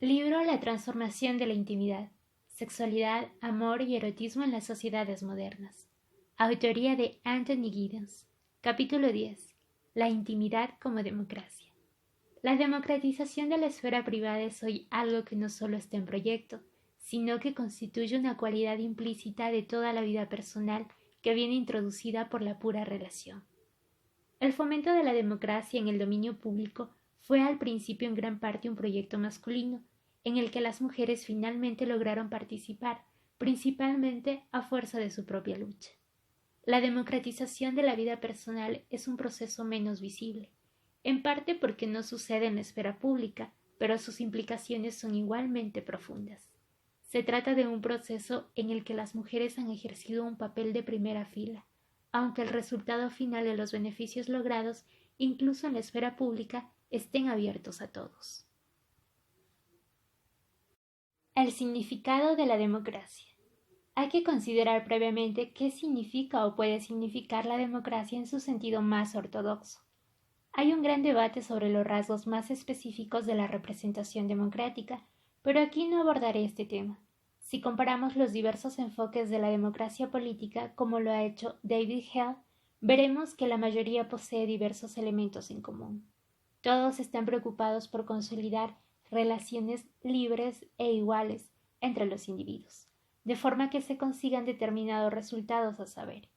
Libro La transformación de la intimidad, sexualidad, amor y erotismo en las sociedades modernas. Autoría de Anthony Giddens. Capítulo 10. La intimidad como democracia. La democratización de la esfera privada es hoy algo que no solo está en proyecto, sino que constituye una cualidad implícita de toda la vida personal que viene introducida por la pura relación. El fomento de la democracia en el dominio público fue al principio en gran parte un proyecto masculino, en el que las mujeres finalmente lograron participar, principalmente a fuerza de su propia lucha. La democratización de la vida personal es un proceso menos visible, en parte porque no sucede en la esfera pública, pero sus implicaciones son igualmente profundas. Se trata de un proceso en el que las mujeres han ejercido un papel de primera fila, aunque el resultado final de los beneficios logrados, incluso en la esfera pública, estén abiertos a todos. El significado de la democracia. Hay que considerar previamente qué significa o puede significar la democracia en su sentido más ortodoxo. Hay un gran debate sobre los rasgos más específicos de la representación democrática, pero aquí no abordaré este tema. Si comparamos los diversos enfoques de la democracia política, como lo ha hecho David Hale, veremos que la mayoría posee diversos elementos en común. Todos están preocupados por consolidar relaciones libres e iguales entre los individuos, de forma que se consigan determinados resultados, a saber: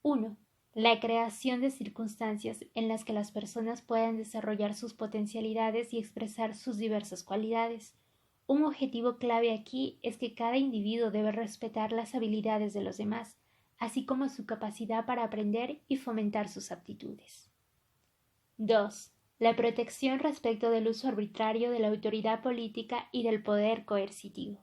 1. La creación de circunstancias en las que las personas puedan desarrollar sus potencialidades y expresar sus diversas cualidades. Un objetivo clave aquí es que cada individuo debe respetar las habilidades de los demás, así como su capacidad para aprender y fomentar sus aptitudes. 2. La protección respecto del uso arbitrario de la autoridad política y del poder coercitivo.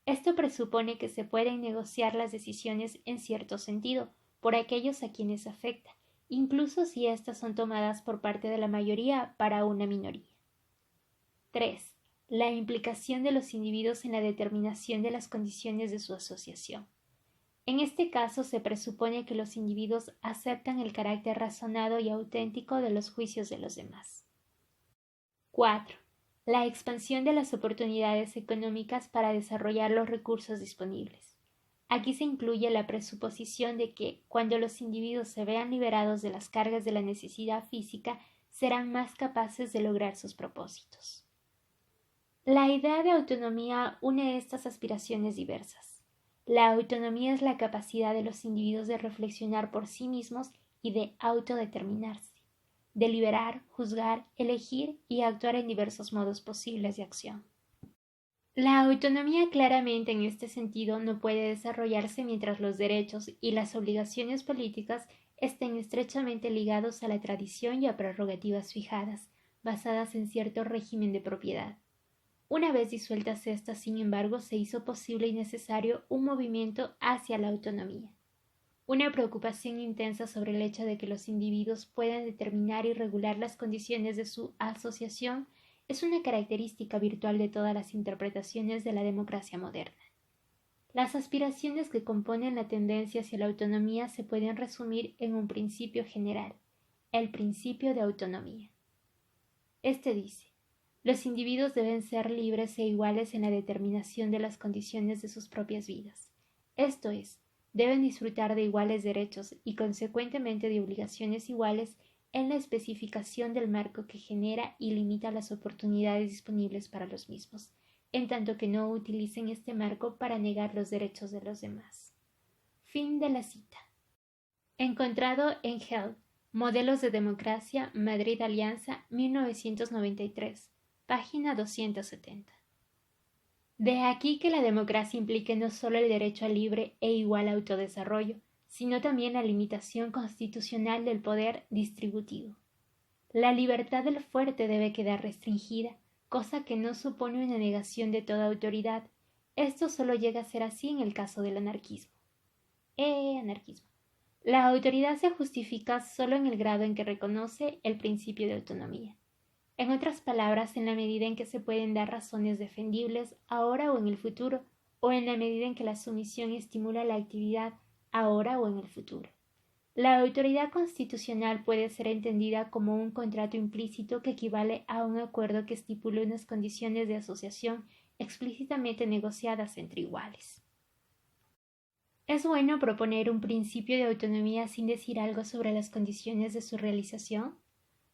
Esto presupone que se pueden negociar las decisiones en cierto sentido por aquellos a quienes afecta, incluso si éstas son tomadas por parte de la mayoría para una minoría. 3. La implicación de los individuos en la determinación de las condiciones de su asociación. En este caso se presupone que los individuos aceptan el carácter razonado y auténtico de los juicios de los demás. 4. La expansión de las oportunidades económicas para desarrollar los recursos disponibles. Aquí se incluye la presuposición de que, cuando los individuos se vean liberados de las cargas de la necesidad física, serán más capaces de lograr sus propósitos. La idea de autonomía une estas aspiraciones diversas. La autonomía es la capacidad de los individuos de reflexionar por sí mismos y de autodeterminarse, deliberar, juzgar, elegir y actuar en diversos modos posibles de acción. La autonomía claramente en este sentido no puede desarrollarse mientras los derechos y las obligaciones políticas estén estrechamente ligados a la tradición y a prerrogativas fijadas, basadas en cierto régimen de propiedad. Una vez disueltas estas, sin embargo, se hizo posible y necesario un movimiento hacia la autonomía. Una preocupación intensa sobre el hecho de que los individuos puedan determinar y regular las condiciones de su asociación es una característica virtual de todas las interpretaciones de la democracia moderna. Las aspiraciones que componen la tendencia hacia la autonomía se pueden resumir en un principio general, el principio de autonomía. Este dice: los individuos deben ser libres e iguales en la determinación de las condiciones de sus propias vidas. Esto es, deben disfrutar de iguales derechos y consecuentemente de obligaciones iguales en la especificación del marco que genera y limita las oportunidades disponibles para los mismos, en tanto que no utilicen este marco para negar los derechos de los demás. Fin de la cita. Encontrado en Hale, Modelos de Democracia, Madrid Alianza, 1993. Página 270. De aquí que la democracia implique no solo el derecho al libre e igual autodesarrollo, sino también la limitación constitucional del poder distributivo. La libertad del fuerte debe quedar restringida, cosa que no supone una negación de toda autoridad. Esto solo llega a ser así en el caso del anarquismo. Anarquismo. La autoridad se justifica solo en el grado en que reconoce el principio de autonomía. En otras palabras, en la medida en que se pueden dar razones defendibles ahora o en el futuro, o en la medida en que la sumisión estimula la actividad ahora o en el futuro. La autoridad constitucional puede ser entendida como un contrato implícito que equivale a un acuerdo que estipula unas condiciones de asociación explícitamente negociadas entre iguales. ¿Es bueno proponer un principio de autonomía sin decir algo sobre las condiciones de su realización?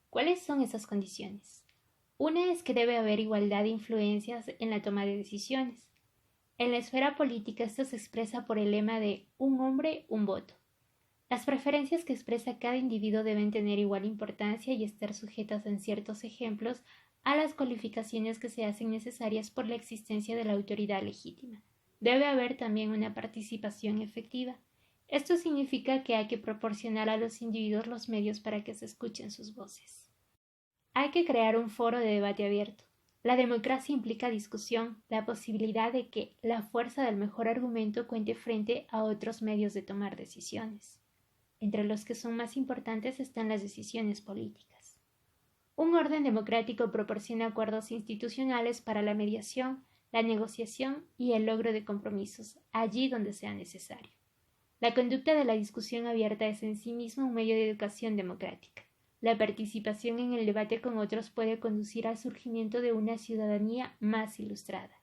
¿Cuáles son esas condiciones? Una es que debe haber igualdad de influencias en la toma de decisiones. En la esfera política esto se expresa por el lema de un hombre, un voto. Las preferencias que expresa cada individuo deben tener igual importancia y estar sujetas en ciertos ejemplos a las cualificaciones que se hacen necesarias por la existencia de la autoridad legítima. Debe haber también una participación efectiva. Esto significa que hay que proporcionar a los individuos los medios para que se escuchen sus voces. Hay que crear un foro de debate abierto. La democracia implica discusión, la posibilidad de que la fuerza del mejor argumento cuente frente a otros medios de tomar decisiones. Entre los que son más importantes están las decisiones políticas. Un orden democrático proporciona acuerdos institucionales para la mediación, la negociación y el logro de compromisos, allí donde sea necesario. La conducta de la discusión abierta es en sí misma un medio de educación democrática. La participación en el debate con otros puede conducir al surgimiento de una ciudadanía más ilustrada.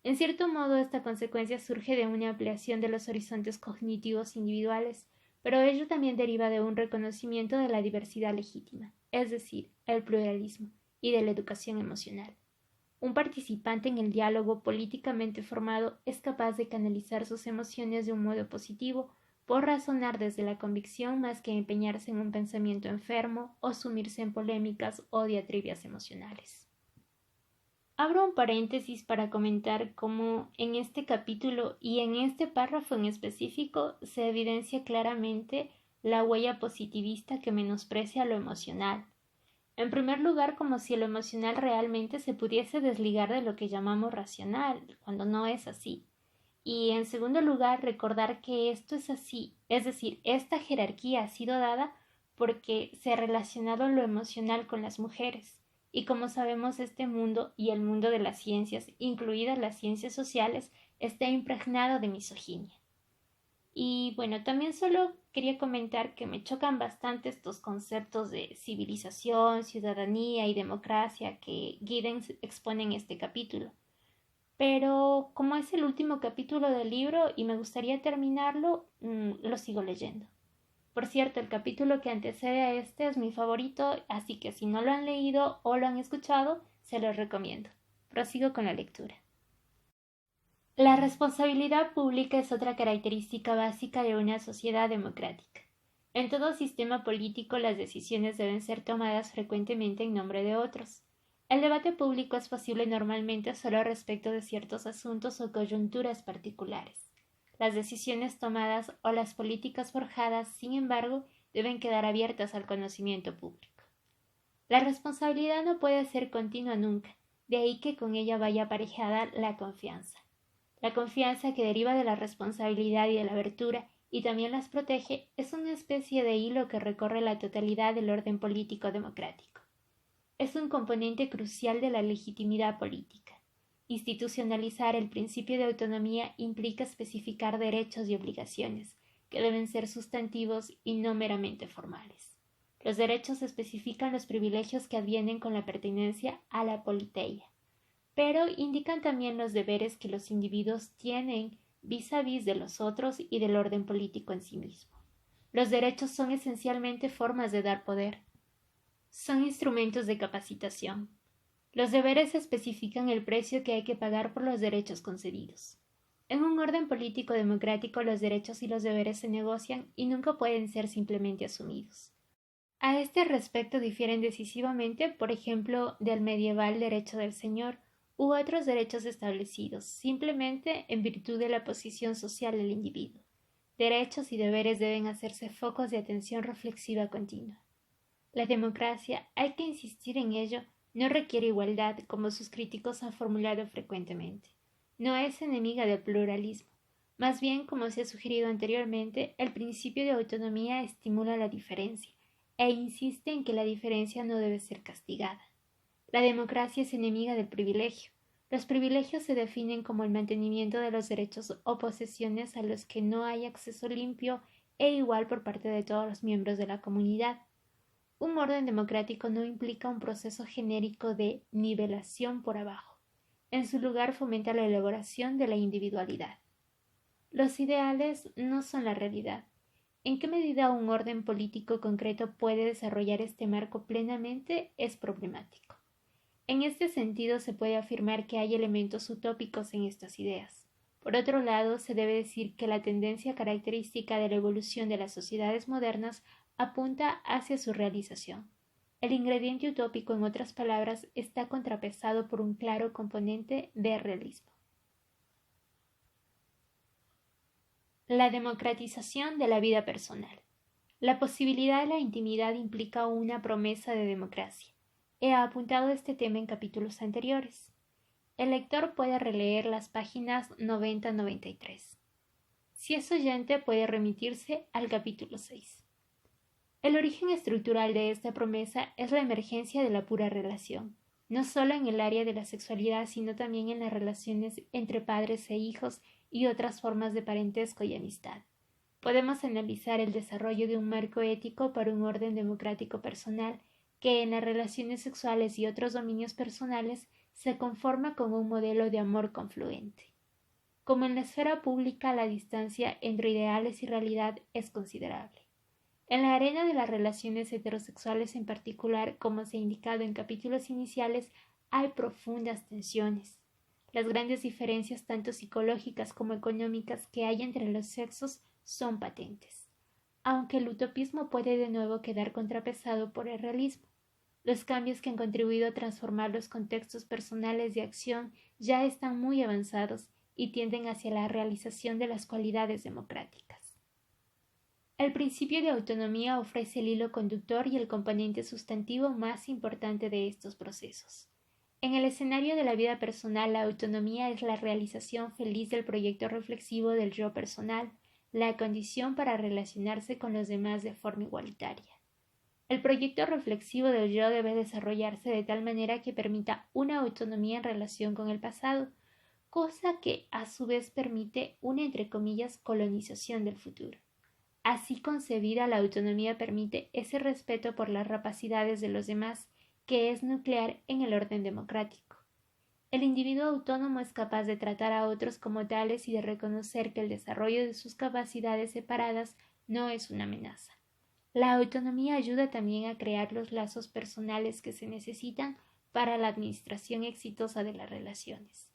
En cierto modo, esta consecuencia surge de una ampliación de los horizontes cognitivos individuales, pero ello también deriva de un reconocimiento de la diversidad legítima, es decir, el pluralismo, y de la educación emocional. Un participante en el diálogo políticamente formado es capaz de canalizar sus emociones de un modo positivo, por razonar desde la convicción más que empeñarse en un pensamiento enfermo o sumirse en polémicas o diatribias emocionales. Abro un paréntesis para comentar cómo en este capítulo y en este párrafo en específico se evidencia claramente la huella positivista que menosprecia lo emocional. En primer lugar, como si lo emocional realmente se pudiese desligar de lo que llamamos racional, cuando no es así. Y en segundo lugar, recordar que esto es así, es decir, esta jerarquía ha sido dada porque se ha relacionado lo emocional con las mujeres. Y como sabemos, este mundo y el mundo de las ciencias, incluidas las ciencias sociales, está impregnado de misoginia. Y bueno, también solo quería comentar que me chocan bastante estos conceptos de civilización, ciudadanía y democracia que Giddens expone en este capítulo. Pero como es el último capítulo del libro y me gustaría terminarlo, lo sigo leyendo. Por cierto, el capítulo que antecede a este es mi favorito, así que si no lo han leído o lo han escuchado, se los recomiendo. Prosigo con la lectura. La responsabilidad pública es otra característica básica de una sociedad democrática. En todo sistema político las decisiones deben ser tomadas frecuentemente en nombre de otros. El debate público es posible normalmente solo respecto de ciertos asuntos o coyunturas particulares. Las decisiones tomadas o las políticas forjadas, sin embargo, deben quedar abiertas al conocimiento público. La responsabilidad no puede ser continua nunca, de ahí que con ella vaya aparejada la confianza. La confianza que deriva de la responsabilidad y de la abertura, y también las protege, es una especie de hilo que recorre la totalidad del orden político democrático. Es un componente crucial de la legitimidad política. Institucionalizar el principio de autonomía implica especificar derechos y obligaciones, que deben ser sustantivos y no meramente formales. Los derechos especifican los privilegios que advienen con la pertenencia a la politeia, pero indican también los deberes que los individuos tienen vis-a-vis de los otros y del orden político en sí mismo. Los derechos son esencialmente formas de dar poder. Son instrumentos de capacitación. Los deberes especifican el precio que hay que pagar por los derechos concedidos. En un orden político democrático los derechos y los deberes se negocian y nunca pueden ser simplemente asumidos. A este respecto difieren decisivamente, por ejemplo, del medieval derecho del señor u otros derechos establecidos, simplemente en virtud de la posición social del individuo. Derechos y deberes deben hacerse focos de atención reflexiva continua. La democracia, hay que insistir en ello, no requiere igualdad, como sus críticos han formulado frecuentemente. No es enemiga del pluralismo. Más bien, como se ha sugerido anteriormente, el principio de autonomía estimula la diferencia e insiste en que la diferencia no debe ser castigada. La democracia es enemiga del privilegio. Los privilegios se definen como el mantenimiento de los derechos o posesiones a los que no hay acceso limpio e igual por parte de todos los miembros de la comunidad. Un orden democrático no implica un proceso genérico de nivelación por abajo. En su lugar fomenta la elaboración de la individualidad. Los ideales no son la realidad. ¿En qué medida un orden político concreto puede desarrollar este marco plenamente? Es problemático. En este sentido, se puede afirmar que hay elementos utópicos en estas ideas. Por otro lado, se debe decir que la tendencia característica de la evolución de las sociedades modernas apunta hacia su realización. El ingrediente utópico, en otras palabras, está contrapesado por un claro componente de realismo. La democratización de la vida personal. La posibilidad de la intimidad implica una promesa de democracia. He apuntado este tema en capítulos anteriores. El lector puede releer las páginas 90-93. Si es oyente, puede remitirse al capítulo 6. El origen estructural de esta promesa es la emergencia de la pura relación, no solo en el área de la sexualidad, sino también en las relaciones entre padres e hijos y otras formas de parentesco y amistad. Podemos analizar el desarrollo de un marco ético para un orden democrático personal que en las relaciones sexuales y otros dominios personales se conforma con un modelo de amor confluente. Como en la esfera pública, la distancia entre ideales y realidad es considerable. En la arena de las relaciones heterosexuales en particular, como se ha indicado en capítulos iniciales, hay profundas tensiones. Las grandes diferencias tanto psicológicas como económicas que hay entre los sexos son patentes, aunque el utopismo puede de nuevo quedar contrapesado por el realismo. Los cambios que han contribuido a transformar los contextos personales de acción ya están muy avanzados y tienden hacia la realización de las cualidades democráticas. El principio de autonomía ofrece el hilo conductor y el componente sustantivo más importante de estos procesos. En el escenario de la vida personal, la autonomía es la realización feliz del proyecto reflexivo del yo personal, la condición para relacionarse con los demás de forma igualitaria. El proyecto reflexivo del yo debe desarrollarse de tal manera que permita una autonomía en relación con el pasado, cosa que a su vez permite una, entre comillas, colonización del futuro. Así concebida, la autonomía permite ese respeto por las rapacidades de los demás que es nuclear en el orden democrático. El individuo autónomo es capaz de tratar a otros como tales y de reconocer que el desarrollo de sus capacidades separadas no es una amenaza. La autonomía ayuda también a crear los lazos personales que se necesitan para la administración exitosa de las relaciones.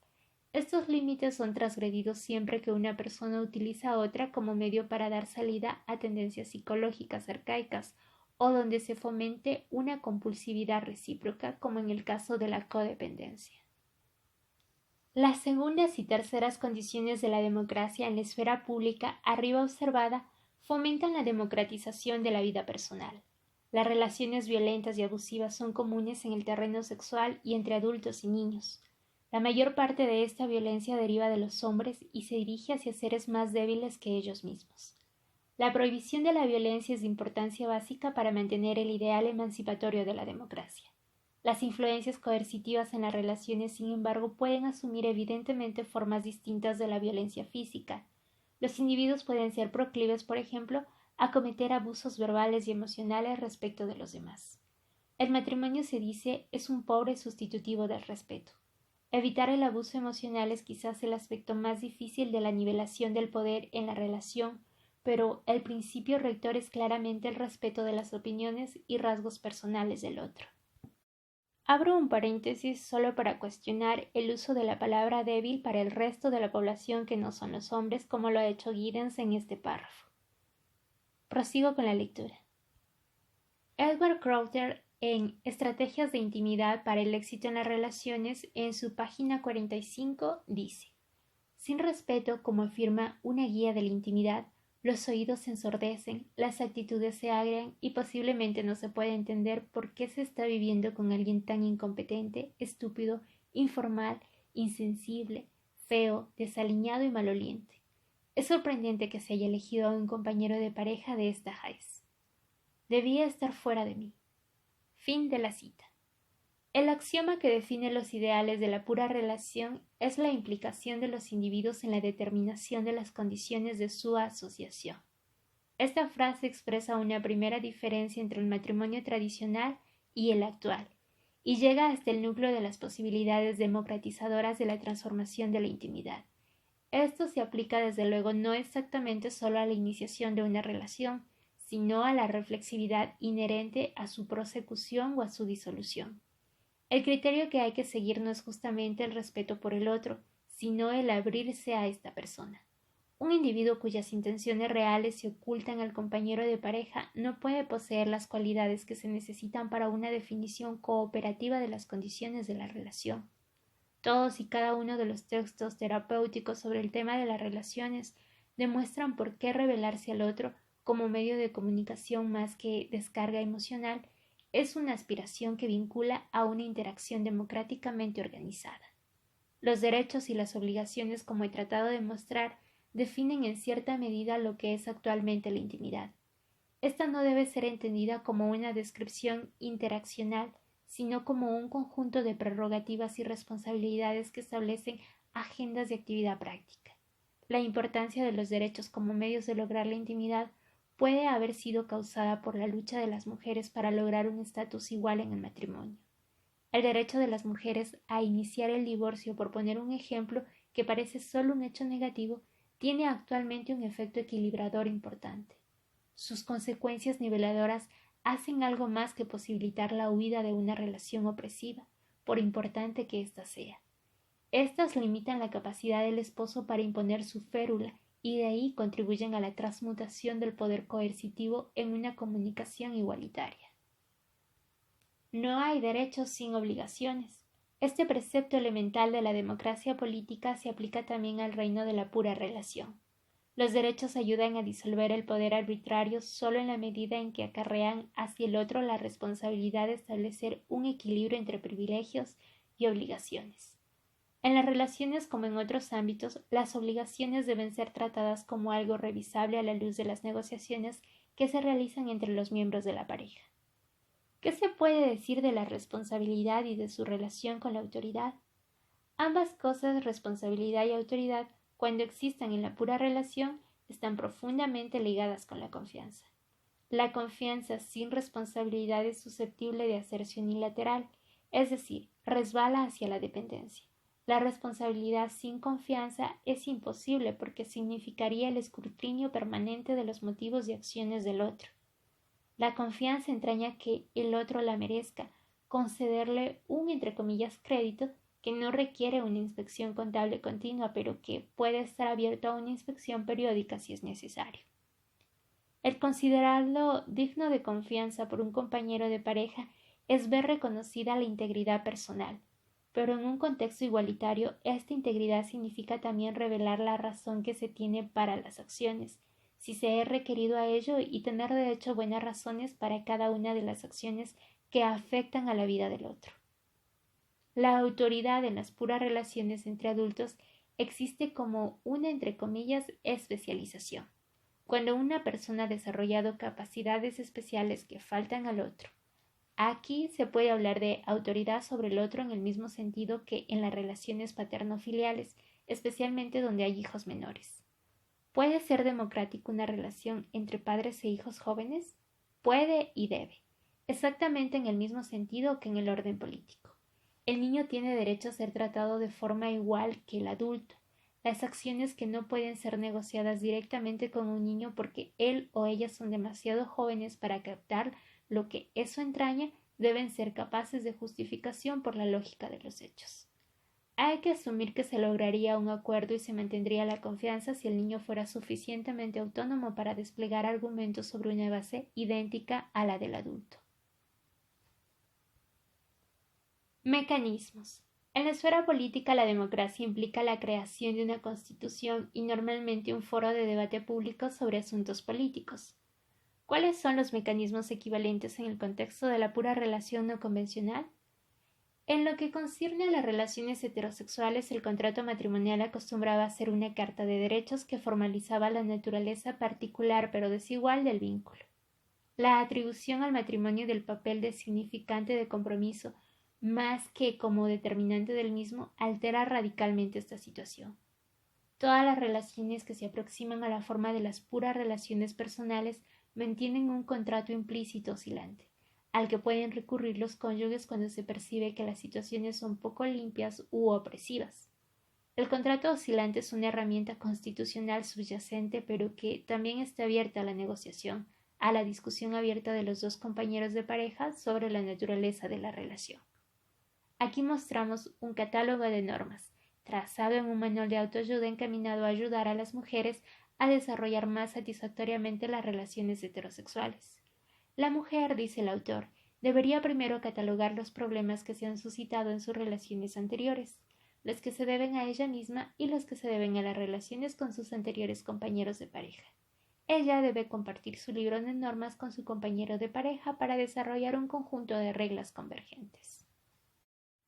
Estos límites son transgredidos siempre que una persona utiliza a otra como medio para dar salida a tendencias psicológicas arcaicas o donde se fomente una compulsividad recíproca, como en el caso de la codependencia. Las segundas y terceras condiciones de la democracia en la esfera pública, arriba observada, fomentan la democratización de la vida personal. Las relaciones violentas y abusivas son comunes en el terreno sexual y entre adultos y niños. La mayor parte de esta violencia deriva de los hombres y se dirige hacia seres más débiles que ellos mismos. La prohibición de la violencia es de importancia básica para mantener el ideal emancipatorio de la democracia. Las influencias coercitivas en las relaciones, sin embargo, pueden asumir evidentemente formas distintas de la violencia física. Los individuos pueden ser proclives, por ejemplo, a cometer abusos verbales y emocionales respecto de los demás. El matrimonio, se dice, es un pobre sustitutivo del respeto. Evitar el abuso emocional es quizás el aspecto más difícil de la nivelación del poder en la relación, pero el principio rector es claramente el respeto de las opiniones y rasgos personales del otro. Abro un paréntesis solo para cuestionar el uso de la palabra débil para el resto de la población que no son los hombres, como lo ha hecho Giddens en este párrafo. Prosigo con la lectura. Edward Crowther, en Estrategias de Intimidad para el éxito en las relaciones, en su página 45, dice: sin respeto, como afirma una guía de la intimidad, los oídos se ensordecen, las actitudes se agrian y posiblemente no se puede entender por qué se está viviendo con alguien tan incompetente, estúpido, informal, insensible, feo, desaliñado y maloliente. Es sorprendente que se haya elegido a un compañero de pareja de esta jaiz. Debía estar fuera de mí. Fin de la cita. El axioma que define los ideales de la pura relación es la implicación de los individuos en la determinación de las condiciones de su asociación. Esta frase expresa una primera diferencia entre el matrimonio tradicional y el actual, y llega hasta el núcleo de las posibilidades democratizadoras de la transformación de la intimidad. Esto se aplica desde luego no exactamente solo a la iniciación de una relación, sino a la reflexividad inherente a su prosecución o a su disolución. El criterio que hay que seguir no es justamente el respeto por el otro, sino el abrirse a esta persona. Un individuo cuyas intenciones reales se ocultan al compañero de pareja no puede poseer las cualidades que se necesitan para una definición cooperativa de las condiciones de la relación. Todos y cada uno de los textos terapéuticos sobre el tema de las relaciones demuestran por qué revelarse al otro como medio de comunicación más que descarga emocional es una aspiración que vincula a una interacción democráticamente organizada. Los derechos y las obligaciones, como he tratado de mostrar, definen en cierta medida lo que es actualmente la intimidad. Esta no debe ser entendida como una descripción interaccional, sino como un conjunto de prerrogativas y responsabilidades que establecen agendas de actividad práctica. La importancia de los derechos como medios de lograr la intimidad puede haber sido causada por la lucha de las mujeres para lograr un estatus igual en el matrimonio. El derecho de las mujeres a iniciar el divorcio, por poner un ejemplo que parece solo un hecho negativo, tiene actualmente un efecto equilibrador importante. Sus consecuencias niveladoras hacen algo más que posibilitar la huida de una relación opresiva, por importante que ésta sea. Estas limitan la capacidad del esposo para imponer su férula y de ahí contribuyen a la transmutación del poder coercitivo en una comunicación igualitaria. No hay derechos sin obligaciones. Este precepto elemental de la democracia política se aplica también al reino de la pura relación. Los derechos ayudan a disolver el poder arbitrario solo en la medida en que acarrean hacia el otro la responsabilidad de establecer un equilibrio entre privilegios y obligaciones. En las relaciones como en otros ámbitos, las obligaciones deben ser tratadas como algo revisable a la luz de las negociaciones que se realizan entre los miembros de la pareja. ¿Qué se puede decir de la responsabilidad y de su relación con la autoridad? Ambas cosas, responsabilidad y autoridad, cuando existan en la pura relación, están profundamente ligadas con la confianza. La confianza sin responsabilidad es susceptible de hacerse unilateral, es decir, resbala hacia la dependencia. La responsabilidad sin confianza es imposible porque significaría el escrutinio permanente de los motivos y acciones del otro. La confianza entraña que el otro la merezca, concederle un, entre comillas, crédito que no requiere una inspección contable continua, pero que puede estar abierto a una inspección periódica si es necesario. El considerarlo digno de confianza por un compañero de pareja es ver reconocida la integridad personal, pero en un contexto igualitario, esta integridad significa también revelar la razón que se tiene para las acciones, si se es requerido a ello, y tener de hecho buenas razones para cada una de las acciones que afectan a la vida del otro. La autoridad en las puras relaciones entre adultos existe como una, entre comillas, especialización, cuando una persona ha desarrollado capacidades especiales que faltan al otro. Aquí se puede hablar de autoridad sobre el otro en el mismo sentido que en las relaciones paterno-filiales, especialmente donde hay hijos menores. ¿Puede ser democrática una relación entre padres e hijos jóvenes? Puede y debe, exactamente en el mismo sentido que en el orden político. El niño tiene derecho a ser tratado de forma igual que el adulto. Las acciones que no pueden ser negociadas directamente con un niño porque él o ella son demasiado jóvenes para captar lo que eso entraña deben ser capaces de justificación por la lógica de los hechos. Hay que asumir que se lograría un acuerdo y se mantendría la confianza si el niño fuera suficientemente autónomo para desplegar argumentos sobre una base idéntica a la del adulto. Mecanismos. En la esfera política, la democracia implica la creación de una constitución y normalmente un foro de debate público sobre asuntos políticos. ¿Cuáles son los mecanismos equivalentes en el contexto de la pura relación no convencional? En lo que concierne a las relaciones heterosexuales, el contrato matrimonial acostumbraba a ser una carta de derechos que formalizaba la naturaleza particular pero desigual del vínculo. La atribución al matrimonio del papel de significante de compromiso, más que como determinante del mismo, altera radicalmente esta situación. Todas las relaciones que se aproximan a la forma de las puras relaciones personales mantienen un contrato implícito oscilante. al que pueden recurrir los cónyuges cuando se percibe que las situaciones son poco limpias u opresivas. El contrato oscilante es una herramienta constitucional subyacente, pero que también está abierta a la negociación, a la discusión abierta de los dos compañeros de pareja sobre la naturaleza de la relación. Aquí mostramos un catálogo de normas, trazado en un manual de autoayuda encaminado a ayudar a las mujeres a desarrollar más satisfactoriamente las relaciones heterosexuales. La mujer, dice el autor, debería primero catalogar los problemas que se han suscitado en sus relaciones anteriores, los que se deben a ella misma y los que se deben a las relaciones con sus anteriores compañeros de pareja. Ella debe compartir su libro de normas con su compañero de pareja para desarrollar un conjunto de reglas convergentes.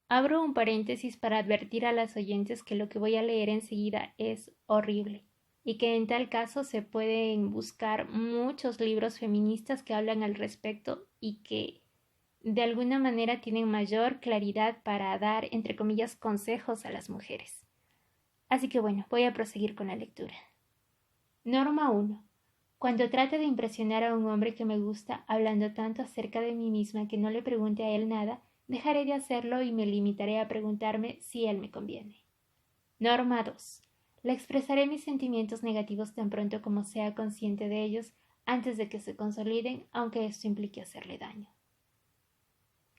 Abro un paréntesis para advertir a las oyentes que lo que voy a leer enseguida es horrible y que en tal caso se pueden buscar muchos libros feministas que hablan al respecto y que de alguna manera tienen mayor claridad para dar, entre comillas, consejos a las mujeres. Así que bueno, voy a proseguir con la lectura. Norma 1. Cuando trate de impresionar a un hombre que me gusta hablando tanto acerca de mí misma que no le pregunte a él nada, dejaré de hacerlo y me limitaré a preguntarme si él me conviene. Norma 2. Le expresaré mis sentimientos negativos tan pronto como sea consciente de ellos, antes de que se consoliden, aunque esto implique hacerle daño.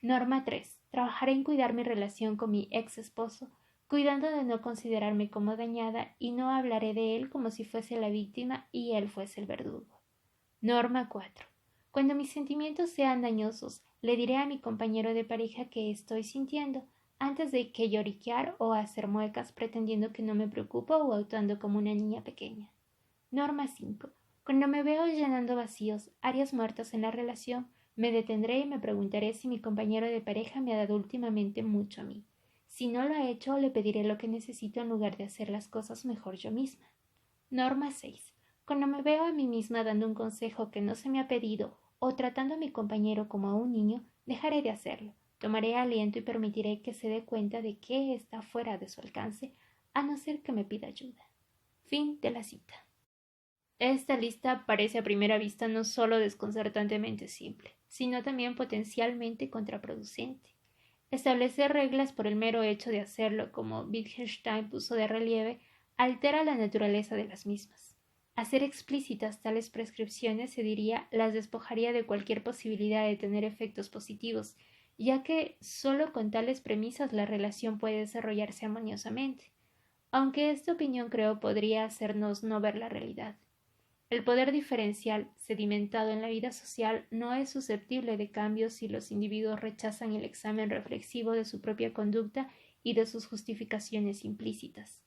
Norma 3. Trabajaré en cuidar mi relación con mi ex esposo, cuidando de no considerarme como dañada y no hablaré de él como si fuese la víctima y él fuese el verdugo. Norma 4. Cuando mis sentimientos sean dañosos, le diré a mi compañero de pareja que estoy sintiendo, antes de que lloriquear o hacer muecas pretendiendo que no me preocupo o actuando como una niña pequeña. Norma 5. Cuando me veo llenando vacíos, áreas muertas en la relación, me detendré y me preguntaré si mi compañero de pareja me ha dado últimamente mucho a mí. Si no lo ha hecho, le pediré lo que necesito en lugar de hacer las cosas mejor yo misma. Norma 6. Cuando me veo a mí misma dando un consejo que no se me ha pedido o tratando a mi compañero como a un niño, dejaré de hacerlo. Tomaré aliento y permitiré que se dé cuenta de que está fuera de su alcance, a no ser que me pida ayuda. Fin de la cita. Esta lista parece a primera vista no solo desconcertantemente simple, sino también potencialmente contraproducente. Establecer reglas por el mero hecho de hacerlo, como Wittgenstein puso de relieve, altera la naturaleza de las mismas. Hacer explícitas tales prescripciones, se diría, las despojaría de cualquier posibilidad de tener efectos positivos, ya que solo con tales premisas la relación puede desarrollarse armoniosamente, aunque esta opinión creo podría hacernos no ver la realidad. El poder diferencial, sedimentado en la vida social, no es susceptible de cambios si los individuos rechazan el examen reflexivo de su propia conducta y de sus justificaciones implícitas.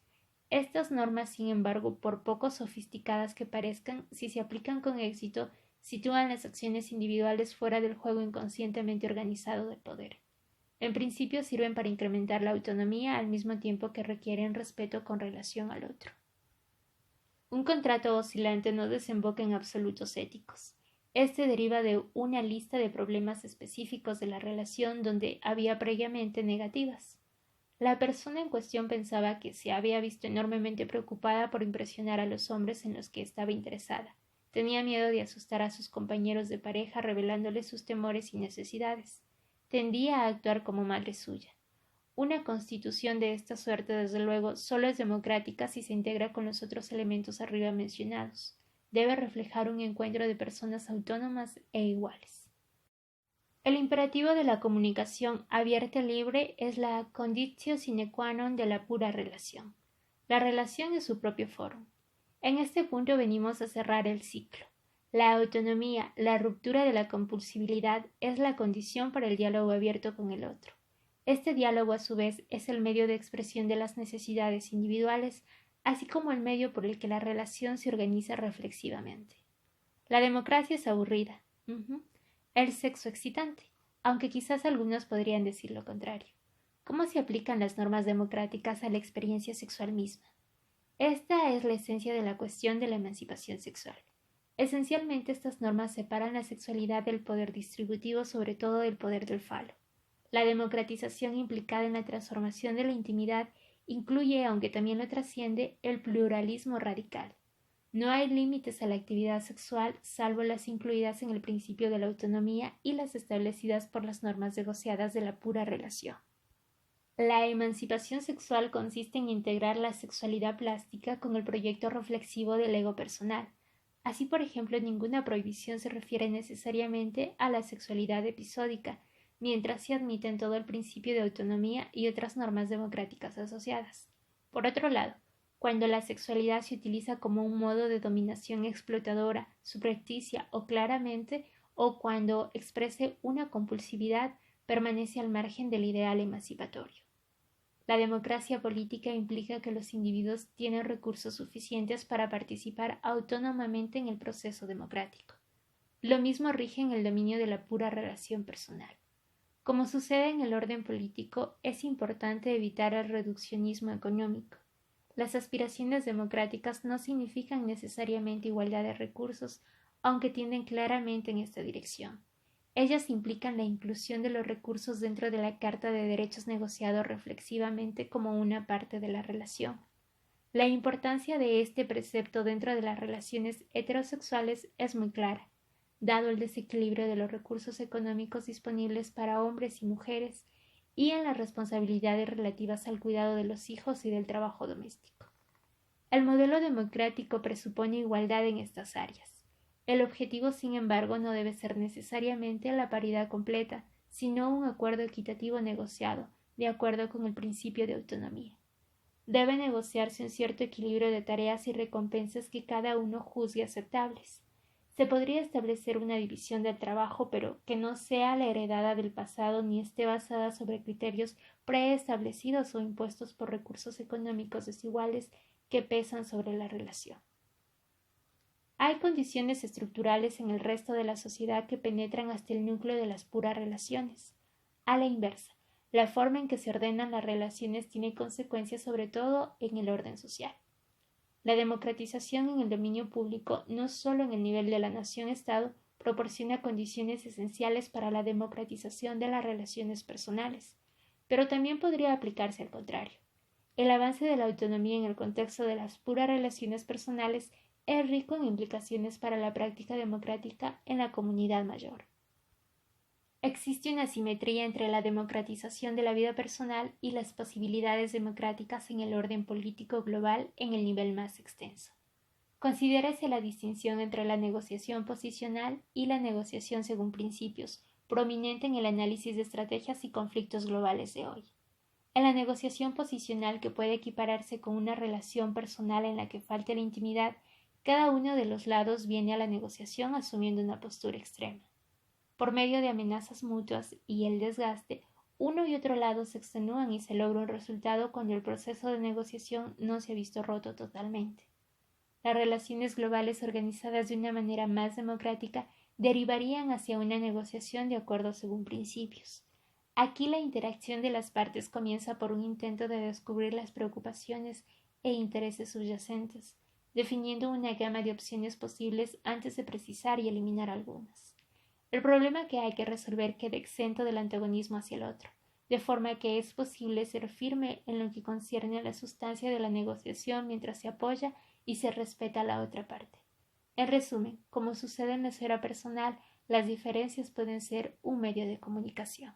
Estas normas, sin embargo, por poco sofisticadas que parezcan, si se aplican con éxito, sitúan las acciones individuales fuera del juego inconscientemente organizado del poder. En principio sirven para incrementar la autonomía al mismo tiempo que requieren respeto con relación al otro. Un contrato oscilante no desemboca en absolutos éticos. Este deriva de una lista de problemas específicos de la relación donde había previamente negativas. La persona en cuestión pensaba que se había visto enormemente preocupada por impresionar a los hombres en los que estaba interesada. Tenía miedo de asustar a sus compañeros de pareja revelándoles sus temores y necesidades. Tendía a actuar como madre suya. Una constitución de esta suerte, desde luego, solo es democrática si se integra con los otros elementos arriba mencionados. Debe reflejar un encuentro de personas autónomas e iguales. El imperativo de la comunicación abierta y libre es la conditio sine qua non de la pura relación. La relación es su propio foro. En este punto venimos a cerrar el ciclo. La autonomía, la ruptura de la compulsibilidad es la condición para el diálogo abierto con el otro. Este diálogo, a su vez, es el medio de expresión de las necesidades individuales, así como el medio por el que la relación se organiza reflexivamente. La democracia es aburrida. El sexo excitante, aunque quizás algunos podrían decir lo contrario. ¿Cómo se aplican las normas democráticas a la experiencia sexual misma? Esta es la esencia de la cuestión de la emancipación sexual. Esencialmente, estas normas separan la sexualidad del poder distributivo, sobre todo del poder del falo. La democratización implicada en la transformación de la intimidad incluye, aunque también lo trasciende, el pluralismo radical. No hay límites a la actividad sexual salvo las incluidas en el principio de la autonomía y las establecidas por las normas negociadas de la pura relación. La emancipación sexual consiste en integrar la sexualidad plástica con el proyecto reflexivo del ego personal. Así, por ejemplo, ninguna prohibición se refiere necesariamente a la sexualidad episódica, mientras se admiten todo el principio de autonomía y otras normas democráticas asociadas. Por otro lado, cuando la sexualidad se utiliza como un modo de dominación explotadora, subrepticia o claramente, o cuando exprese una compulsividad, permanece al margen del ideal emancipatorio. La democracia política implica que los individuos tienen recursos suficientes para participar autónomamente en el proceso democrático. Lo mismo rige en el dominio de la pura relación personal. Como sucede en el orden político, es importante evitar el reduccionismo económico. Las aspiraciones democráticas no significan necesariamente igualdad de recursos, aunque tienden claramente en esta dirección. Ellas implican la inclusión de los recursos dentro de la Carta de Derechos negociado reflexivamente como una parte de la relación. La importancia de este precepto dentro de las relaciones heterosexuales es muy clara, dado el desequilibrio de los recursos económicos disponibles para hombres y mujeres y en las responsabilidades relativas al cuidado de los hijos y del trabajo doméstico. El modelo democrático presupone igualdad en estas áreas. El objetivo, sin embargo, no debe ser necesariamente la paridad completa, sino un acuerdo equitativo negociado, de acuerdo con el principio de autonomía. Debe negociarse un cierto equilibrio de tareas y recompensas que cada uno juzgue aceptables. Se podría establecer una división del trabajo, pero que no sea la heredada del pasado ni esté basada sobre criterios preestablecidos o impuestos por recursos económicos desiguales que pesan sobre la relación. Hay condiciones estructurales en el resto de la sociedad que penetran hasta el núcleo de las puras relaciones. A la inversa, la forma en que se ordenan las relaciones tiene consecuencias sobre todo en el orden social. La democratización en el dominio público, no solo en el nivel de la nación-estado, proporciona condiciones esenciales para la democratización de las relaciones personales, pero también podría aplicarse al contrario. El avance de la autonomía en el contexto de las puras relaciones personales es rico en implicaciones para la práctica democrática en la comunidad mayor. Existe una asimetría entre la democratización de la vida personal y las posibilidades democráticas en el orden político global en el nivel más extenso. Considérese la distinción entre la negociación posicional y la negociación según principios, prominente en el análisis de estrategias y conflictos globales de hoy. En la negociación posicional, que puede equipararse con una relación personal en la que falta la intimidad, cada uno de los lados viene a la negociación asumiendo una postura extrema. Por medio de amenazas mutuas y el desgaste, uno y otro lado se extenúan y se logra un resultado cuando el proceso de negociación no se ha visto roto totalmente. Las relaciones globales organizadas de una manera más democrática derivarían hacia una negociación de acuerdo según principios. Aquí la interacción de las partes comienza por un intento de descubrir las preocupaciones e intereses subyacentes, definiendo una gama de opciones posibles antes de precisar y eliminar algunas. El problema que hay que resolver queda exento del antagonismo hacia el otro, de forma que es posible ser firme en lo que concierne a la sustancia de la negociación mientras se apoya y se respeta a la otra parte. En resumen, como sucede en la esfera personal, las diferencias pueden ser un medio de comunicación.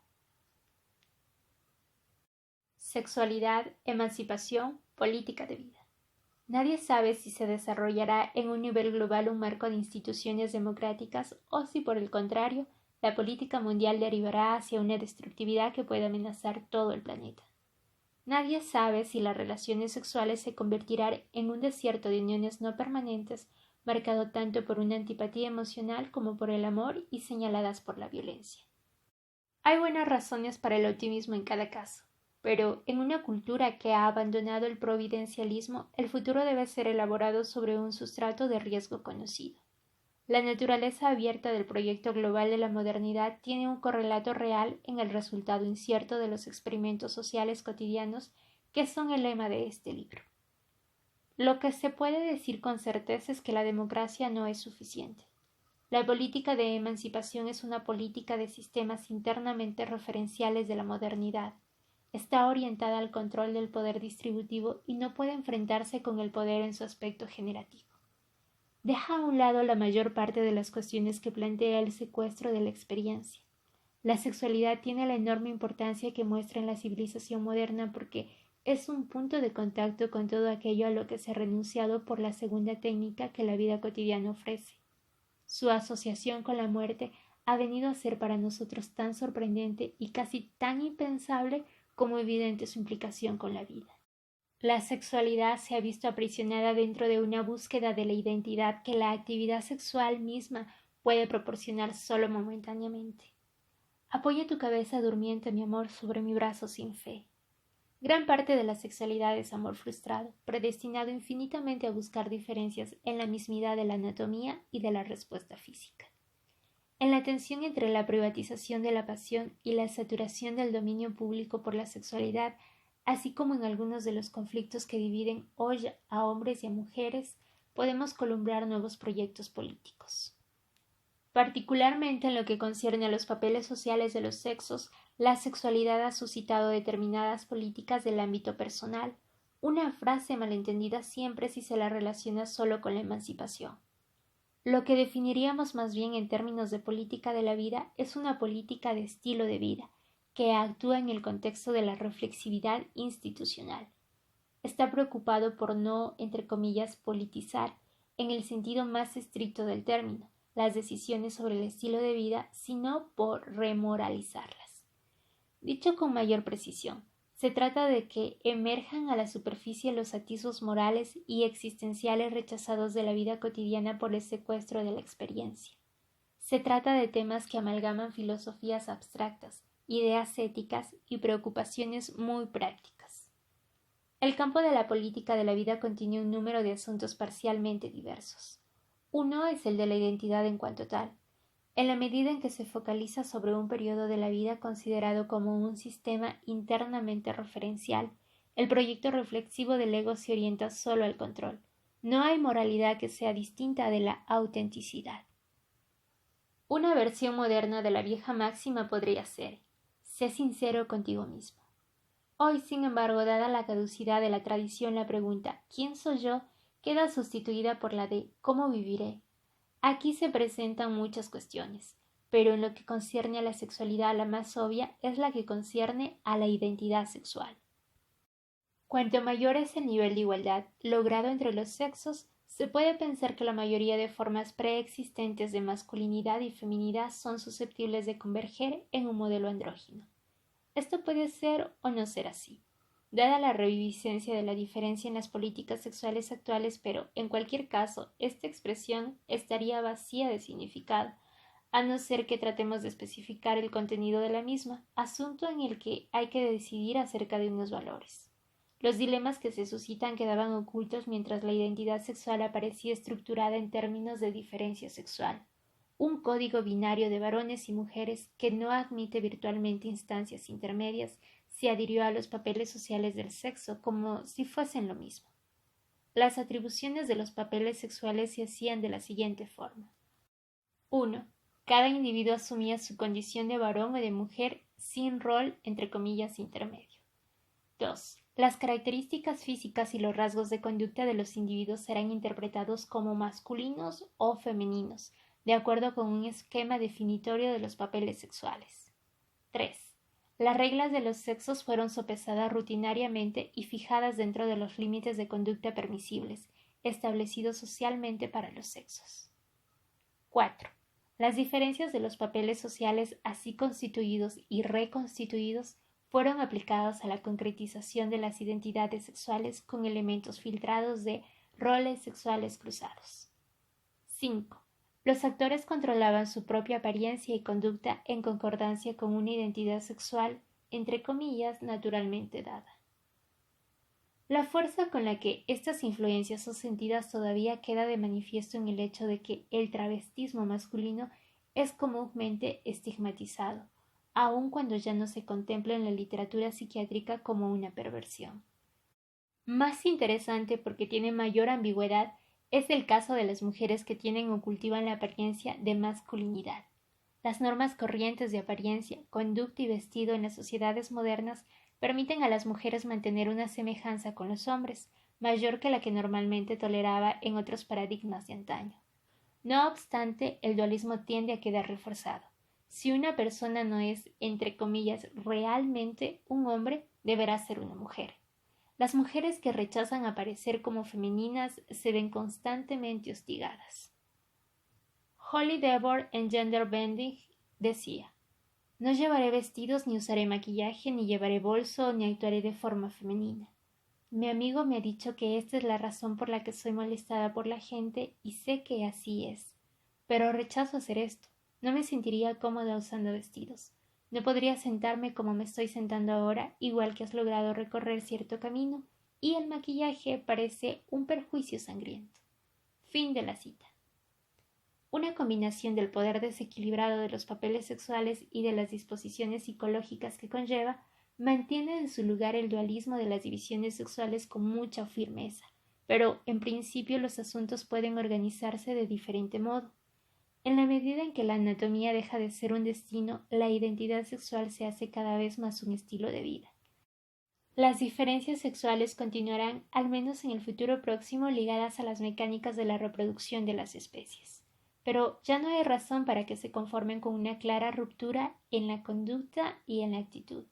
Sexualidad, emancipación, política de vida. Nadie sabe si se desarrollará en un nivel global un marco de instituciones democráticas o si, por el contrario, la política mundial derivará hacia una destructividad que pueda amenazar todo el planeta. Nadie sabe si las relaciones sexuales se convertirán en un desierto de uniones no permanentes, marcado tanto por una antipatía emocional como por el amor y señaladas por la violencia. Hay buenas razones para el optimismo en cada caso. Pero en una cultura que ha abandonado el providencialismo, el futuro debe ser elaborado sobre un sustrato de riesgo conocido. La naturaleza abierta del proyecto global de la modernidad tiene un correlato real en el resultado incierto de los experimentos sociales cotidianos que son el lema de este libro. Lo que se puede decir con certeza es que la democracia no es suficiente. La política de emancipación es una política de sistemas internamente referenciales de la modernidad. Está orientada al control del poder distributivo y no puede enfrentarse con el poder en su aspecto generativo. deja a un lado la mayor parte de las cuestiones que plantea el secuestro de la experiencia. La sexualidad tiene la enorme importancia que muestra en la civilización moderna porque es un punto de contacto con todo aquello a lo que se ha renunciado por la segunda técnica que la vida cotidiana ofrece. Su asociación con la muerte ha venido a ser para nosotros tan sorprendente y casi tan impensable como evidente su implicación con la vida. La sexualidad se ha visto aprisionada dentro de una búsqueda de la identidad que la actividad sexual misma puede proporcionar solo momentáneamente. Apoya tu cabeza durmiente, mi amor, sobre mi brazo sin fe. Gran parte de la sexualidad es amor frustrado, predestinado infinitamente a buscar diferencias en la mismidad de la anatomía y de la respuesta física. En la tensión entre la privatización de la pasión y la saturación del dominio público por la sexualidad, así como en algunos de los conflictos que dividen hoy a hombres y a mujeres, podemos columbrar nuevos proyectos políticos. Particularmente en lo que concierne a los papeles sociales de los sexos, la sexualidad ha suscitado determinadas políticas del ámbito personal, una frase malentendida siempre si se la relaciona solo con la emancipación. Lo que definiríamos más bien en términos de política de la vida es una política de estilo de vida, que actúa en el contexto de la reflexividad institucional. Está preocupado por no, entre comillas, politizar, en el sentido más estricto del término, las decisiones sobre el estilo de vida, sino por remoralizarlas. Dicho con mayor precisión, se trata de que emerjan a la superficie los atisbos morales y existenciales rechazados de la vida cotidiana por el secuestro de la experiencia. Se trata de temas que amalgaman filosofías abstractas, ideas éticas y preocupaciones muy prácticas. El campo de la política de la vida contiene un número de asuntos parcialmente diversos. Uno es el de la identidad en cuanto tal, en la medida en que se focaliza sobre un periodo de la vida considerado como un sistema internamente referencial. El proyecto reflexivo del ego se orienta solo al control. No hay moralidad que sea distinta de la autenticidad. Una versión moderna de la vieja máxima podría ser: sé sincero contigo mismo. Hoy, sin embargo, dada la caducidad de la tradición, la pregunta ¿quién soy yo? Queda sustituida por la de ¿cómo viviré? Aquí se presentan muchas cuestiones, pero en lo que concierne a la sexualidad, la más obvia es la que concierne a la identidad sexual. Cuanto mayor es el nivel de igualdad logrado entre los sexos, se puede pensar que la mayoría de formas preexistentes de masculinidad y feminidad son susceptibles de converger en un modelo andrógino. Esto puede ser o no ser así, dada la reviviscencia de la diferencia en las políticas sexuales actuales, pero, en cualquier caso, esta expresión estaría vacía de significado, a no ser que tratemos de especificar el contenido de la misma, asunto en el que hay que decidir acerca de unos valores. Los dilemas que se suscitan quedaban ocultos mientras la identidad sexual aparecía estructurada en términos de diferencia sexual, un código binario de varones y mujeres que no admite virtualmente instancias intermedias. Se adhirió a los papeles sociales del sexo como si fuesen lo mismo. Las atribuciones de los papeles sexuales se hacían de la siguiente forma. 1. Cada individuo asumía su condición de varón o de mujer sin rol, entre comillas, intermedio. 2. Las características físicas y los rasgos de conducta de los individuos serán interpretados como masculinos o femeninos, de acuerdo con un esquema definitorio de los papeles sexuales. 3. Las reglas de los sexos fueron sopesadas rutinariamente y fijadas dentro de los límites de conducta permisibles, establecidos socialmente para los sexos. 4. Las diferencias de los papeles sociales así constituidos y reconstituidos fueron aplicadas a la concretización de las identidades sexuales con elementos filtrados de roles sexuales cruzados. 5. Los actores controlaban su propia apariencia y conducta en concordancia con una identidad sexual, entre comillas, naturalmente dada. La fuerza con la que estas influencias son sentidas todavía queda de manifiesto en el hecho de que el travestismo masculino es comúnmente estigmatizado, aun cuando ya no se contempla en la literatura psiquiátrica como una perversión. Más interesante porque tiene mayor ambigüedad es el caso de las mujeres que tienen o cultivan la apariencia de masculinidad. Las normas corrientes de apariencia, conducta y vestido en las sociedades modernas permiten a las mujeres mantener una semejanza con los hombres, mayor que la que normalmente toleraba en otros paradigmas de antaño. No obstante, el dualismo tiende a quedar reforzado. Si una persona no es, entre comillas, realmente un hombre, deberá ser una mujer. Las mujeres que rechazan aparecer como femeninas se ven constantemente hostigadas. Holly Devore en Gender Bending decía: no llevaré vestidos, ni usaré maquillaje, ni llevaré bolso, ni actuaré de forma femenina. Mi amigo me ha dicho que esta es la razón por la que soy molestada por la gente y sé que así es. Pero rechazo hacer esto. No me sentiría cómoda usando vestidos. No podría sentarme como me estoy sentando ahora, igual que has logrado recorrer cierto camino, y el maquillaje parece un perjuicio sangriento. Fin de la cita. Una combinación del poder desequilibrado de los papeles sexuales y de las disposiciones psicológicas que conlleva mantiene en su lugar el dualismo de las divisiones sexuales con mucha firmeza, pero en principio los asuntos pueden organizarse de diferente modo. En la medida en que la anatomía deja de ser un destino, la identidad sexual se hace cada vez más un estilo de vida. Las diferencias sexuales continuarán, al menos en el futuro próximo, ligadas a las mecánicas de la reproducción de las especies. Pero ya no hay razón para que se conformen con una clara ruptura en la conducta y en la actitud.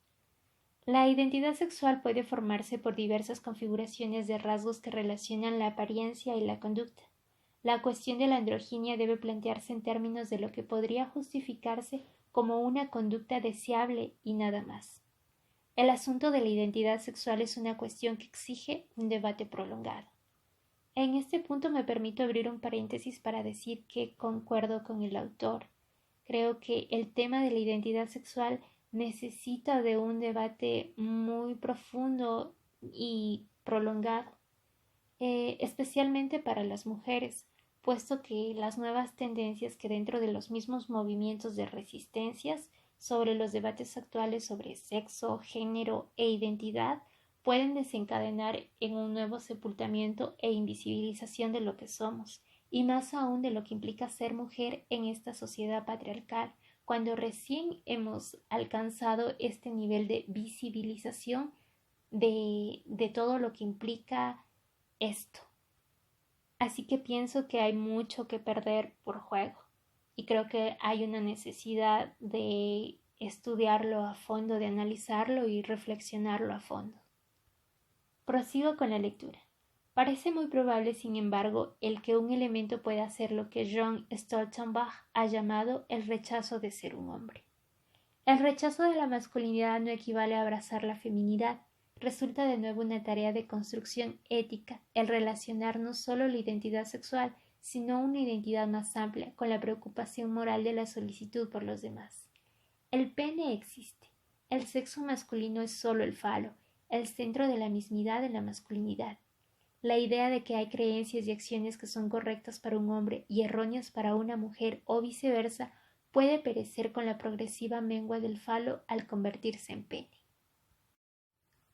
La identidad sexual puede formarse por diversas configuraciones de rasgos que relacionan la apariencia y la conducta. La cuestión de la androginia debe plantearse en términos de lo que podría justificarse como una conducta deseable y nada más. El asunto de la identidad sexual es una cuestión que exige un debate prolongado. En este punto me permito abrir un paréntesis para decir que concuerdo con el autor. Creo que el tema de la identidad sexual necesita de un debate muy profundo y prolongado, especialmente para las mujeres, puesto que las nuevas tendencias que dentro de los mismos movimientos de resistencias sobre los debates actuales sobre sexo, género e identidad pueden desencadenar en un nuevo sepultamiento e invisibilización de lo que somos, y más aún de lo que implica ser mujer en esta sociedad patriarcal, cuando recién hemos alcanzado este nivel de visibilización de todo lo que implica esto. Así que pienso que hay mucho que perder por juego y creo que hay una necesidad de estudiarlo a fondo, de analizarlo y reflexionarlo a fondo. Prosigo con la lectura. Parece muy probable, sin embargo, el que un elemento pueda ser lo que John Stoltenbach ha llamado el rechazo de ser un hombre. El rechazo de la masculinidad no equivale a abrazar la feminidad. Resulta de nuevo una tarea de construcción ética el relacionar no solo la identidad sexual, sino una identidad más amplia con la preocupación moral de la solicitud por los demás. El pene existe. El sexo masculino es solo el falo, el centro de la mismidad en la masculinidad. La idea de que hay creencias y acciones que son correctas para un hombre y erróneas para una mujer o viceversa puede perecer con la progresiva mengua del falo al convertirse en pene.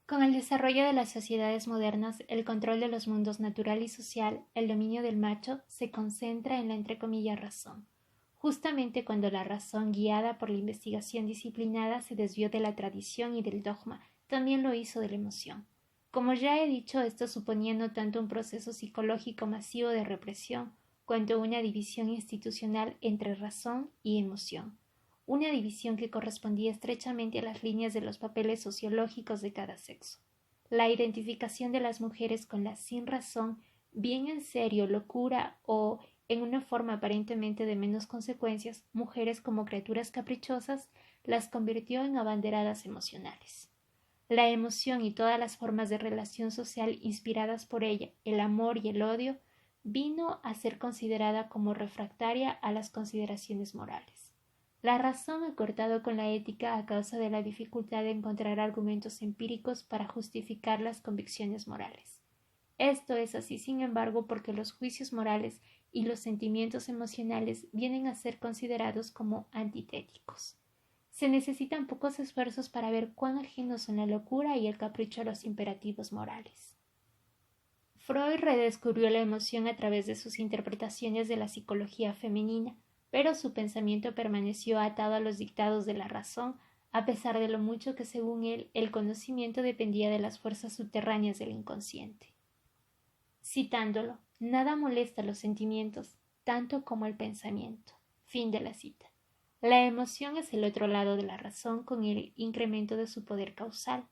Con el desarrollo de las sociedades modernas, el control de los mundos natural y social, el dominio del macho, se concentra en la entre comillas razón. Justamente cuando la razón, guiada por la investigación disciplinada, se desvió de la tradición y del dogma, también lo hizo de la emoción. Como ya he dicho, esto suponía no tanto un proceso psicológico masivo de represión, cuanto una división institucional entre razón y emoción, una división que correspondía estrechamente a las líneas de los papeles sociológicos de cada sexo. La identificación de las mujeres con la sinrazón, bien en serio, locura o, en una forma aparentemente de menos consecuencias, mujeres como criaturas caprichosas, las convirtió en abanderadas emocionales. La emoción y todas las formas de relación social inspiradas por ella, el amor y el odio, vino a ser considerada como refractaria a las consideraciones morales. La razón ha cortado con la ética a causa de la dificultad de encontrar argumentos empíricos para justificar las convicciones morales. Esto es así, sin embargo, porque los juicios morales y los sentimientos emocionales vienen a ser considerados como antitéticos. Se necesitan pocos esfuerzos para ver cuán ajenos son la locura y el capricho a los imperativos morales. Freud redescubrió la emoción a través de sus interpretaciones de la psicología femenina, pero su pensamiento permaneció atado a los dictados de la razón, a pesar de lo mucho que, según él, el conocimiento dependía de las fuerzas subterráneas del inconsciente. Citándolo, nada molesta los sentimientos, tanto como el pensamiento. Fin de la cita. La emoción es el otro lado de la razón con el incremento de su poder causal.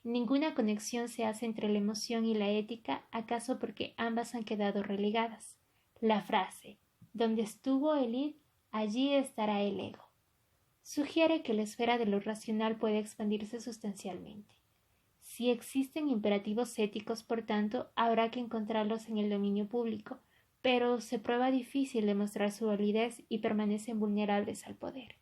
Ninguna conexión se hace entre la emoción y la ética, acaso porque ambas han quedado relegadas. La frase, donde estuvo el id, allí estará el ego, sugiere que la esfera de lo racional puede expandirse sustancialmente. Si existen imperativos éticos, por tanto, habrá que encontrarlos en el dominio público, pero se prueba difícil demostrar su validez y permanecen vulnerables al poder.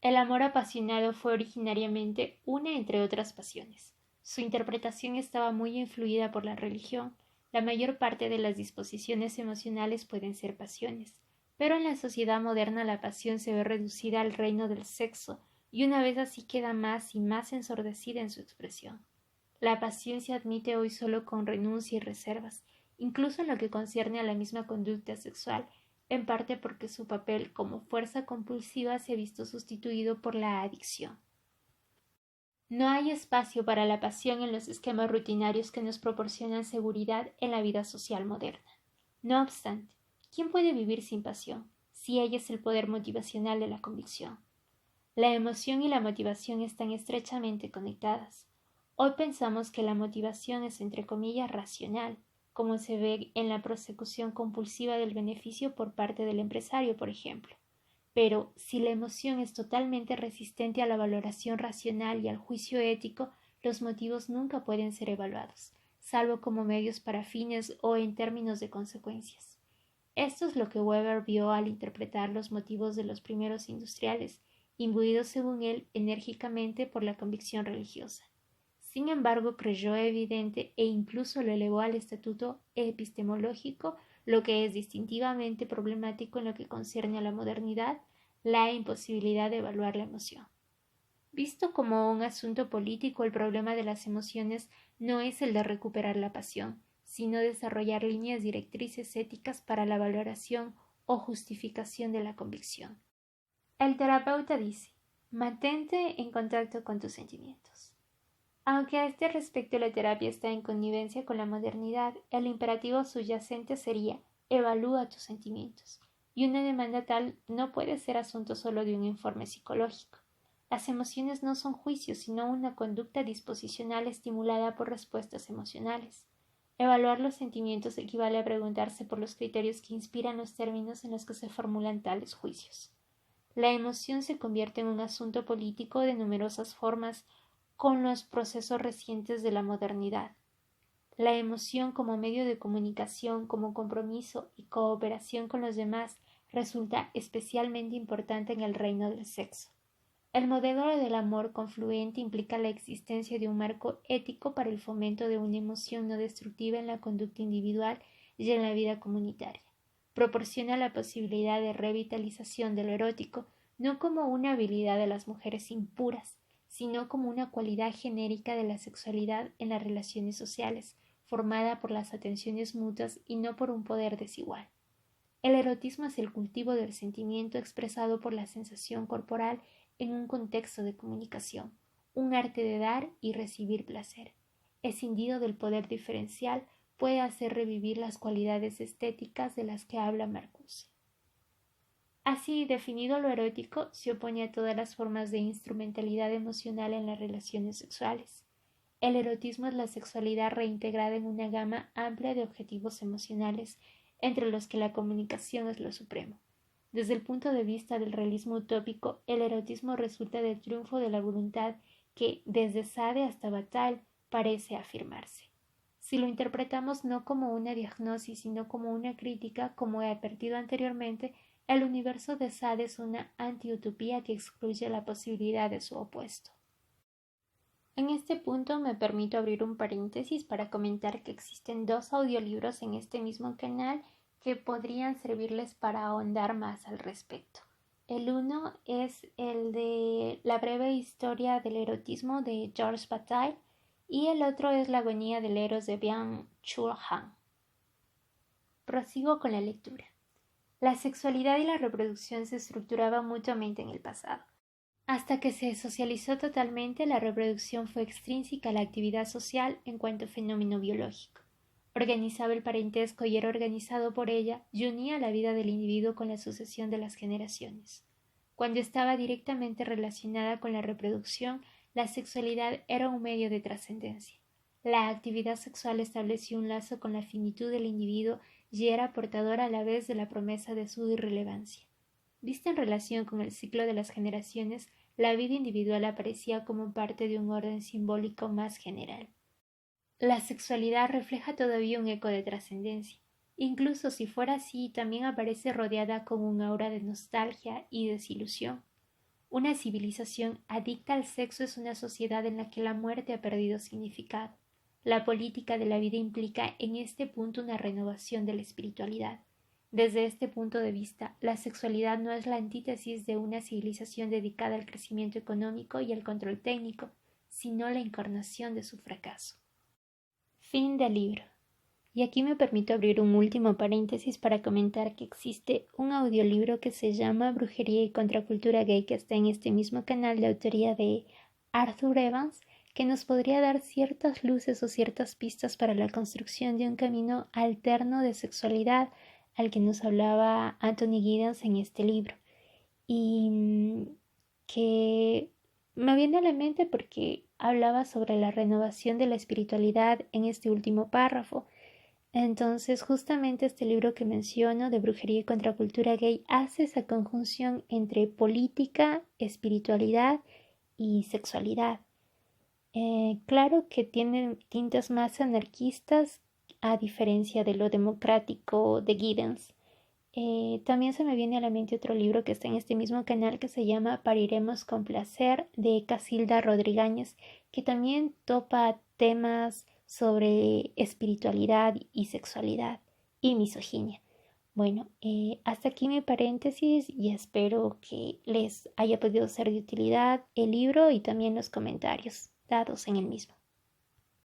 El amor apasionado fue originariamente una entre otras pasiones. Su interpretación estaba muy influida por la religión. La mayor parte de las disposiciones emocionales pueden ser pasiones, pero en la sociedad moderna la pasión se ve reducida al reino del sexo, y una vez así queda más y más ensordecida en su expresión. La pasión se admite hoy solo con renuncia y reservas, incluso en lo que concierne a la misma conducta sexual, en parte porque su papel como fuerza compulsiva se ha visto sustituido por la adicción. No hay espacio para la pasión en los esquemas rutinarios que nos proporcionan seguridad en la vida social moderna. No obstante, ¿quién puede vivir sin pasión, si ella es el poder motivacional de la convicción? La emoción y la motivación están estrechamente conectadas. Hoy pensamos que la motivación es entre comillas racional, como se ve en la prosecución compulsiva del beneficio por parte del empresario, por ejemplo. Pero si la emoción es totalmente resistente a la valoración racional y al juicio ético, los motivos nunca pueden ser evaluados, salvo como medios para fines o en términos de consecuencias. Esto es lo que Weber vio al interpretar los motivos de los primeros industriales, imbuidos según él enérgicamente por la convicción religiosa. Sin embargo, creyó evidente e incluso lo elevó al estatuto epistemológico, lo que es distintivamente problemático en lo que concierne a la modernidad, la imposibilidad de evaluar la emoción. Visto como un asunto político, el problema de las emociones no es el de recuperar la pasión, sino desarrollar líneas directrices éticas para la valoración o justificación de la convicción. El terapeuta dice: mantente en contacto con tus sentimientos. Aunque a este respecto la terapia está en connivencia con la modernidad, el imperativo subyacente sería: evalúa tus sentimientos. Y una demanda tal no puede ser asunto solo de un informe psicológico. Las emociones no son juicios, sino una conducta disposicional estimulada por respuestas emocionales. Evaluar los sentimientos equivale a preguntarse por los criterios que inspiran los términos en los que se formulan tales juicios. La emoción se convierte en un asunto político de numerosas formas con los procesos recientes de la modernidad. La emoción como medio de comunicación, como compromiso y cooperación con los demás resulta especialmente importante en el reino del sexo. El modelo del amor confluente implica la existencia de un marco ético para el fomento de una emoción no destructiva en la conducta individual y en la vida comunitaria. Proporciona la posibilidad de revitalización de lo erótico, no como una habilidad de las mujeres impuras, sino como una cualidad genérica de la sexualidad en las relaciones sociales, formada por las atenciones mutuas y no por un poder desigual. El erotismo es el cultivo del sentimiento expresado por la sensación corporal en un contexto de comunicación, un arte de dar y recibir placer. Escindido del poder diferencial, puede hacer revivir las cualidades estéticas de las que habla Marcuse. Así, definido lo erótico, se opone a todas las formas de instrumentalidad emocional en las relaciones sexuales. El erotismo es la sexualidad reintegrada en una gama amplia de objetivos emocionales, entre los que la comunicación es lo supremo. Desde el punto de vista del realismo utópico, el erotismo resulta del triunfo de la voluntad que, desde Sade hasta Bataille, parece afirmarse. Si lo interpretamos no como una diagnosis, sino como una crítica, como he advertido anteriormente, el universo de Sade es una antiutopía que excluye la posibilidad de su opuesto. En este punto me permito abrir un paréntesis para comentar que existen 2 audiolibros en este mismo canal que podrían servirles para ahondar más al respecto. El uno es el de La breve historia del erotismo de Georges Bataille y el otro es La agonía del eros de Byung-Chul Han. Prosigo con la lectura. La sexualidad y la reproducción se estructuraban mutuamente en el pasado. Hasta que se socializó totalmente, la reproducción fue extrínseca a la actividad social en cuanto fenómeno biológico. organizaba el parentesco y era organizado por ella, y unía la vida del individuo con la sucesión de las generaciones. Cuando estaba directamente relacionada con la reproducción, la sexualidad era un medio de trascendencia. La actividad sexual estableció un lazo con la finitud del individuo y era portadora a la vez de la promesa de su irrelevancia. Vista en relación con el ciclo de las generaciones, la vida individual aparecía como parte de un orden simbólico más general. La sexualidad refleja todavía un eco de trascendencia. Incluso si fuera así, también aparece rodeada con un aura de nostalgia y desilusión. Una civilización adicta al sexo es una sociedad en la que la muerte ha perdido significado. La política de la vida implica en este punto una renovación de la espiritualidad. Desde este punto de vista, la sexualidad no es la antítesis de una civilización dedicada al crecimiento económico y al control técnico, sino la encarnación de su fracaso. Fin del libro. Y aquí me permito abrir un último paréntesis para comentar que existe un audiolibro que se llama Brujería y Contracultura Gay, que está en este mismo canal de autoría de Arthur Evans, que nos podría dar ciertas luces o ciertas pistas para la construcción de un camino alterno de sexualidad al que nos hablaba Anthony Giddens en este libro. Y que me viene a la mente porque hablaba sobre la renovación de la espiritualidad en este último párrafo. Entonces, justamente este libro que menciono, de Brujería y Contracultura Gay, hace esa conjunción entre política, espiritualidad y sexualidad. Claro que tienen tintes más anarquistas, a diferencia de lo democrático de Giddens. También se me viene a la mente otro libro que está en este mismo canal que se llama Pariremos con placer, de Casilda Rodríguez, que también topa temas sobre espiritualidad y sexualidad y misoginia. Bueno, hasta aquí mi paréntesis y espero que les haya podido ser de utilidad el libro y también los comentarios dados en el mismo.